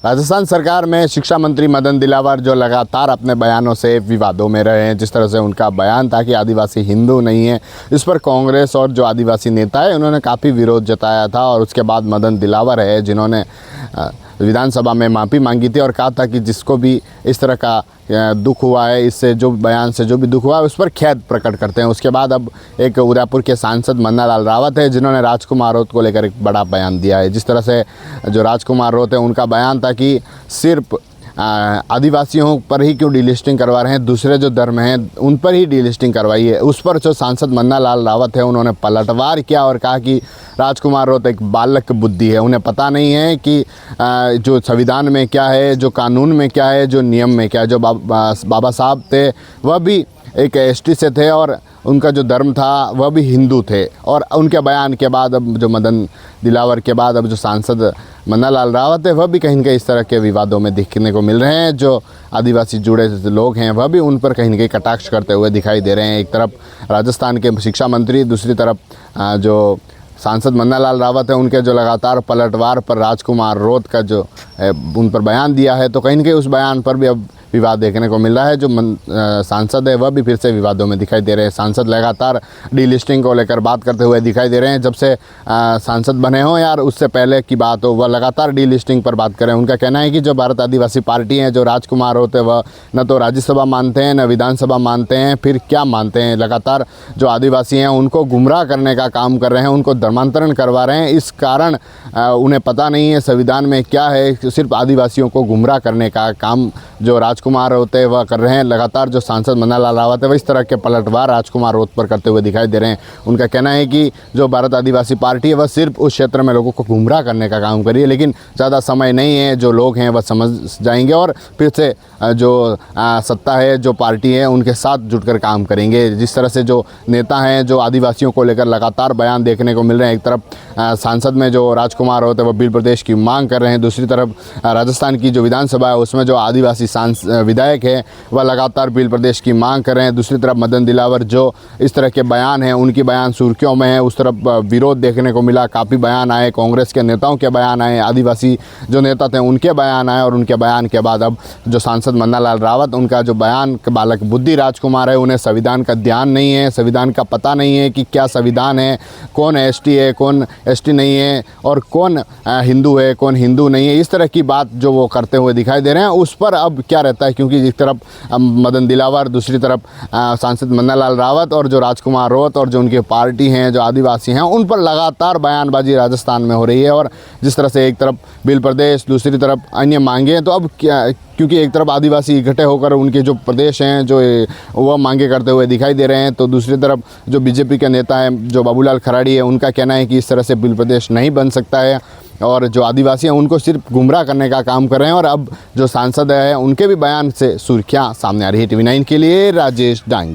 राजस्थान सरकार में शिक्षा मंत्री मदन दिलावर जो लगातार अपने बयानों से विवादों में रहे हैं, जिस तरह से उनका बयान था कि आदिवासी हिंदू नहीं है, इस पर कांग्रेस और जो आदिवासी नेता है उन्होंने काफ़ी विरोध जताया था। और उसके बाद मदन दिलावर है जिन्होंने विधानसभा में माफ़ी मांगी थी और कहा था कि जिसको भी इस तरह का दुख हुआ है, इससे जो बयान से जो भी दुख हुआ है उस पर खेद प्रकट करते हैं। उसके बाद अब एक उदयपुर के सांसद मन्नालाल रावत है जिन्होंने राजकुमार रोत को लेकर एक बड़ा बयान दिया है। जिस तरह से जो राजकुमार रोत है उनका बयान था कि सिर्फ आदिवासियों पर ही क्यों डीलिस्टिंग करवा रहे हैं, दूसरे जो धर्म हैं उन पर ही डीलिस्टिंग करवाइए। उस पर जो सांसद मन्नालाल रावत है उन्होंने पलटवार किया और कहा कि राजकुमार रोत एक बालक बुद्धि है, उन्हें पता नहीं है कि जो संविधान में क्या है, जो कानून में क्या है, जो नियम में क्या है। जो बाबा साहब थे वह भी एक एसटी से थे और उनका जो धर्म था वह भी हिंदू थे। और उनके बयान के बाद अब जो मदन दिलावर के बाद अब जो सांसद मन्नालाल रावत है वह भी कहीं न कहीं इस तरह के विवादों में दिखने को मिल रहे हैं। जो आदिवासी जुड़े लोग हैं वह भी उन पर कहीं न कहीं कटाक्ष करते हुए दिखाई दे रहे हैं। एक तरफ राजस्थान के शिक्षा मंत्री, दूसरी तरफ जो सांसद मन्नालाल रावत है उनके जो लगातार पलटवार पर राजकुमार रोत का जो उन पर बयान दिया है, तो कहीं न कहीं उस बयान पर भी अब विवाद देखने को मिल रहा है। जो सांसद है वह भी फिर से विवादों में दिखाई दे रहे हैं। सांसद लगातार डीलिस्टिंग को लेकर बात करते हुए दिखाई दे रहे हैं। जब से सांसद बने हों यार उससे पहले की बात हो, वह लगातार डीलिस्टिंग पर बात करें। उनका कहना है कि जो भारत आदिवासी पार्टी है, जो राजकुमार होते वह न तो राज्यसभा मानते हैं, न विधानसभा मानते हैं, फिर क्या मानते हैं। लगातार जो आदिवासी हैं उनको गुमराह करने का काम कर रहे हैं, उनको धर्मांतरण करवा रहे हैं। इस कारण उन्हें पता नहीं है संविधान में क्या है, सिर्फ आदिवासियों को गुमराह करने का काम जो राजकुमार होते वह कर रहे हैं। लगातार जो सांसद मन्नालाल रावत है वह इस तरह के पलटवार राजकुमार रोत पर करते हुए दिखाई दे रहे हैं। उनका कहना है कि जो भारत आदिवासी पार्टी है वह सिर्फ उस क्षेत्र में लोगों को गुमराह करने का काम कर रही है, लेकिन ज़्यादा समय नहीं है, जो लोग हैं वह समझ जाएंगे और फिर से जो सत्ता है, जो पार्टी है उनके साथ जुटकर काम करेंगे। जिस तरह से जो नेता हैं जो आदिवासियों को लेकर लगातार बयान देखने को मिल रहे हैं, एक तरफ सांसद में जो राजकुमार होते हैं वह बिल प्रदेश की मांग कर रहे हैं, दूसरी तरफ राजस्थान की जो विधानसभा है उसमें जो आदिवासी विधायक है वह लगातार बिल प्रदेश की मांग कर रहे हैं। दूसरी तरफ मदन दिलावर जो इस तरह के बयान हैं उनकी बयान सुर्खियों में है, उस तरफ विरोध देखने को मिला। काफ़ी बयान आए, कांग्रेस के नेताओं के बयान आए, आदिवासी जो नेता थे उनके बयान आए। और उनके बयान के बाद अब जो सांसद मन्नालाल रावत, उनका जो बयान बालक बुद्धि राजकुमार है, उन्हें संविधान का ध्यान नहीं है, संविधान का पता नहीं है कि क्या संविधान है, कौन एसटी है, कौन एसटी नहीं है, और कौन हिंदू है, कौन हिंदू नहीं है। इस तरह की बात जो वो करते हुए दिखाई दे रहे हैं, उस पर अब क्या रहता है, क्योंकि एक तरफ मदन दिलावर, दूसरी तरफ सांसद मन्नालाल रावत और जो राजकुमार रोत और जो उनकी पार्टी हैं, जो आदिवासी हैं, उन पर लगातार बयानबाजी राजस्थान में हो रही है। और जिस तरह से एक तरफ बिल प्रदेश, दूसरी तरफ अन्य मांगे, तो अब क्या, क्योंकि एक तरफ आदिवासी इकट्ठे होकर उनके जो प्रदेश हैं जो वह मांगे करते हुए दिखाई दे रहे हैं, तो दूसरी तरफ जो बीजेपी के नेता हैं जो बाबूलाल खराड़ी है उनका कहना है कि इस तरह से बिल प्रदेश नहीं बन सकता है और जो आदिवासी हैं उनको सिर्फ गुमराह करने का काम कर रहे हैं। और अब जो सांसद है उनके भी बयान से सुर्खियां सामने आ रही है। TV9 के लिए राजेश डांगी।